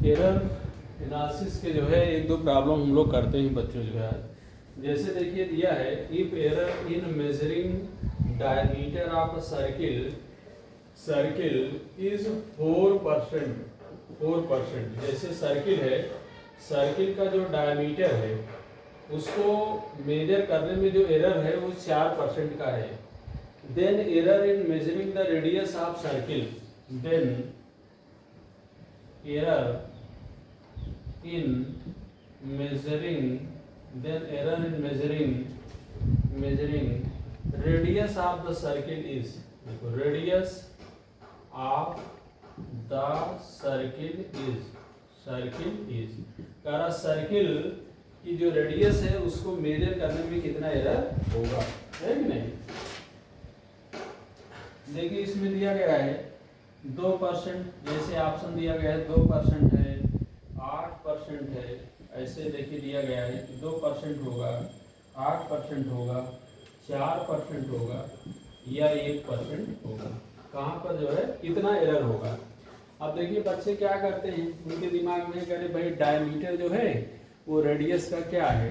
Error analysis के जो है एक दो प्रॉब्लम हम लोग करते हैं बच्चों जो है। जैसे देखिए दिया है if error in measuring diameter of circle is 4%। जैसे सर्किल है, सर्किल का जो डायमीटर है उसको मेजर करने में जो एरर है वो 4% का है। Then error in measuring the radius of circle, then error in measuring radius of the circle is, radius of the circle is करा सर्किल की जो रेडियस है उसको मेजर करने में कितना एरर होगा, है कि नहीं। देखिए इसमें दिया गया है 2%, जैसे ऑप्शन दिया गया है 2% है, 8% है, ऐसे देखिए दिया गया है 2% होगा, 8% होगा, 4% होगा या 1% होगा। कहाँ पर जो है कितना एरर होगा। अब देखिए बच्चे क्या करते हैं, उनके दिमाग में करे भाई डायमीटर जो है वो रेडियस का क्या है,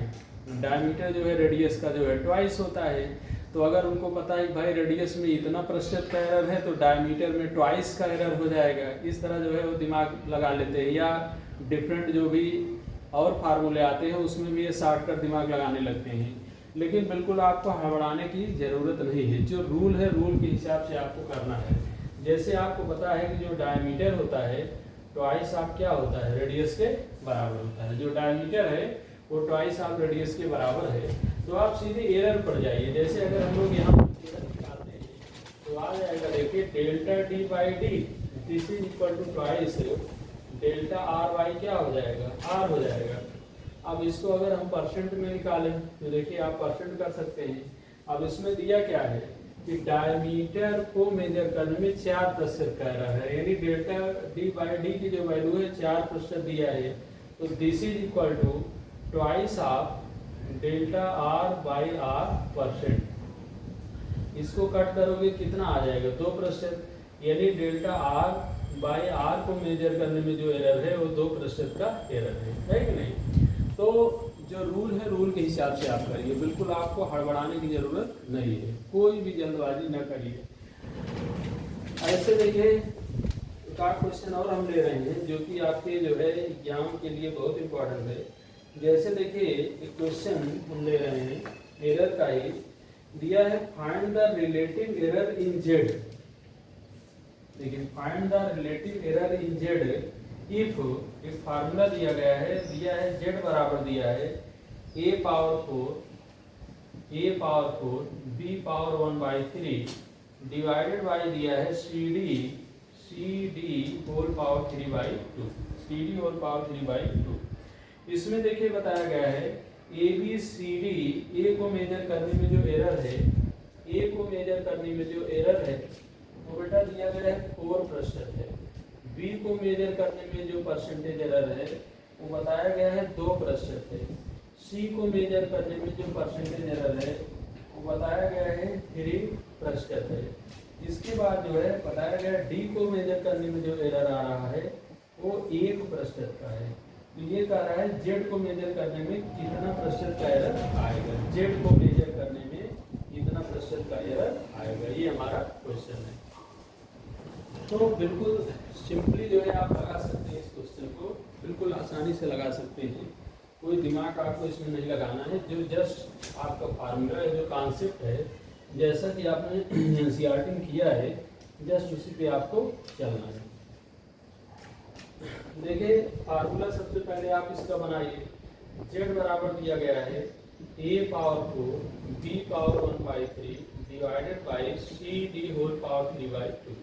डायमीटर जो है रेडियस का जो है ट्वाइस होता है। तो अगर उनको पता है भाई रेडियस में इतना प्रतिशत का एरर है तो डायमीटर में ट्वाइस का एरर हो जाएगा, इस तरह जो है वो दिमाग लगा लेते हैं। या डिफरेंट जो भी और फार्मूले आते हैं उसमें भी ये शॉर्टकट दिमाग लगाने लगते हैं। लेकिन बिल्कुल आपको हड़बड़ाने की ज़रूरत नहीं है, जो रूल है रूल के हिसाब से आपको करना है। जैसे आपको पता है कि जो डायमीटर होता है ट्वाइस ऑफ क्या होता है, रेडियस के बराबर होता है। जो डायमीटर है वो ट्वाइस ऑफ रेडियस के बराबर है। तो आप सीधे एरर पर जाइए। जैसे अगर हम लोग यहाँ एरर निकालते हैं तो आ जाएगा, देखिए delta D by D this is equal to twice delta R Y क्या हो जाएगा, आर हो जाएगा। अब इसको अगर हम परसेंट में निकालें तो देखिए आप परसेंट कर सकते हैं। अब इसमें दिया क्या है कि डायमीटर को मेजर करने में 4% का एरर है, यानी डेल्टा डी बाई डी की जो वैल्यू है 4% दिया है। तो this is equal to twice of delta R by R %। इसको कट करोगे कितना आ जाएगा, 2%, यानी डेल्टा आर बाई आर को मेजर करने में जो एरर है वो 2% का एरर है कि नहीं। तो जो रूल है रूल के हिसाब से आप करिए, बिल्कुल आपको हड़बड़ाने की जरूरत नहीं है, कोई भी जल्दबाजी न करिए। ऐसे देखिए एक आध क्वेश्चन और हम ले रहे हैं जो कि आपके जो है एग्जाम के लिए बहुत इंपॉर्टेंट है। जैसे देखिए एक क्वेश्चन हम ले रहे हैं एरर का ही दिया है, find the relative error in Z. देखिए find the relative error in Z if एक फार्मूला दिया गया है, दिया है जेड बराबर दिया है a power 4 b power 1/3 divided by दिया है cd whole power 3/2, cd whole power 3/2। इसमें देखिए बताया गया है ए बी सी डी, ए को मेजर करने में जो एरर है, ए को मेजर करने में जो एरर है वो बेटा दिया गया है 4% है। बी को मेजर करने में जो परसेंटेज एरर है वो बताया गया है 2% है। सी को मेजर करने में जो परसेंटेज एरर है वो बताया गया है 3% है। इसके बाद जो है बताया गया डी को मेजर करने में जो एरर आ रहा है वो 1% का है। तो ये कह रहा है जेड को मेजर करने में कितना प्रतिशत का एरर आएगा, जेड को मेजर करने में कितना प्रतिशत का एरर आएगा, ये हमारा क्वेश्चन है। तो बिल्कुल सिंपली जो है आप लगा सकते हैं इस क्वेश्चन को, बिल्कुल आसानी से लगा सकते हैं, कोई दिमाग आपको इसमें नहीं लगाना है। जो जस्ट आपका फार्मूला है, जो कॉन्सेप्ट है, जैसा कि आपने एनसीईआरटी में किया है, जस्ट उसी पे आपको चलना है। देखिए फार्मूला सबसे पहले आप इसका बनाइए। जेड बराबर दिया गया है a power 4 b power 1/3 divided by C D whole power 3/2।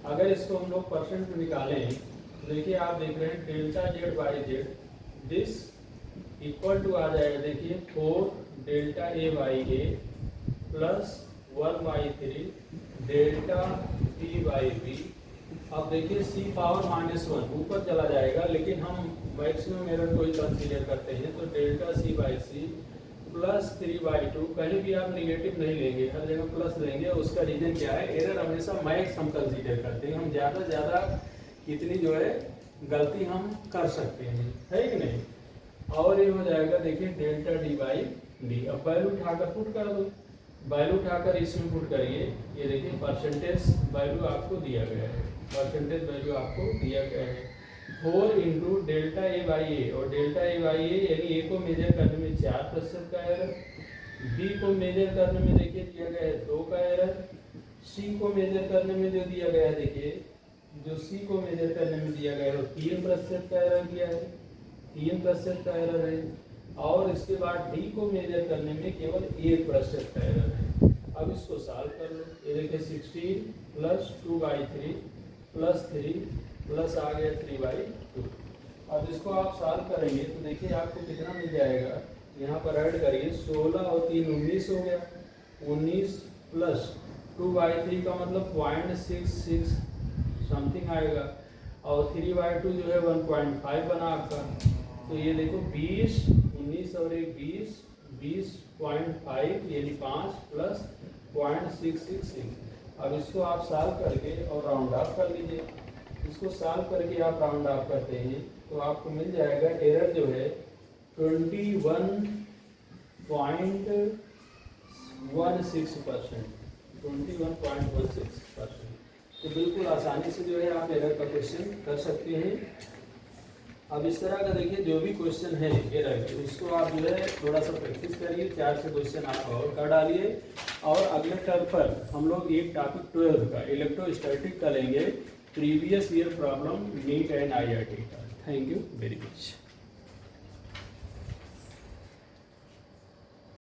अगर इसको हम लोग परसेंट में निकालें तो देखिए आप देख रहे हैं delta Z by Z this equal to आ जाएगा, देखिए 4 delta A by A plus 1/3 delta B by B. अब देखिए c पावर -1 ऊपर चला जाएगा, लेकिन हम मैक्सिमम एरर को ही कंसीडर करते हैं। तो delta c by C plus 3/2, कहीं भी आप निगेटिव नहीं लेंगे, हर जगह प्लस लेंगे। उसका रीजन क्या है, एरर हमेशा मैक्स हम कंसीडर करते हैं, हम ज़्यादा कितनी जो है गलती हम कर सकते हैं, है कि नहीं। और ये हो जाएगा देखिए डेल्टा डी बाई डी। अब वैल्यू उठाकर पुट कर दो, वैल्यू उठाकर इसमें पुट करिए। ये देखिए परसेंटेज वैल्यू आपको दिया गया है, परसेंटेज वैल्यू आपको दिया गया है 4 इंटू डेल्टा ए बाई ए। और डेल्टा ए बाई ए यानी ए को मेजर करने में 4% का एरर, बी को मेजर करने में देखिए दिया गया है 2 का एरर, सी को मेजर करने में जो दिया गया है देखिए जो सी को मेजर करने में दिया गया है 3% का एरर दिया है, 3% का एरर है। और इसके बाद डी को मेजर करने में केवल 1% का एरर है। अब इसको सॉल्व कर लो। ये देखिए 16 प्लस 2/3 प्लस 3 प्लस आ गया 3/2। अब इसको आप सॉल्व करेंगे तो देखिए आपको कितना मिल जाएगा। यहाँ पर ऐड करिए 16 और 3 19 हो गया, 19 प्लस 2/3 का मतलब 0.66 समथिंग आएगा, और 3/2 जो है 1.5 बना आपका। तो ये देखो 20 19 और 1 20 20.5 यानी 5 प्लस 0.666। अब इसको आप सॉल्व करके और राउंड ऑफ कर लीजिए। इसको सॉल्व करके आप राउंड ऑफ करते हैं तो आपको मिल जाएगा एरर जो है 21.16%, 21.16%। तो बिल्कुल आसानी से जो है आप एरर का क्वेश्चन कर सकते हैं। अब इस तरह का देखिए जो भी क्वेश्चन है एरर के, उसको आप जो है थोड़ा सा प्रैक्टिस करिए, 4 से क्वेश्चन आप और कर डालिए। और अगले टर्म पर हम लोग एक टॉपिक 12 का इलेक्ट्रोस्टैटिक का लेंगे, previous year problem neat and IIT का। Thank you very much.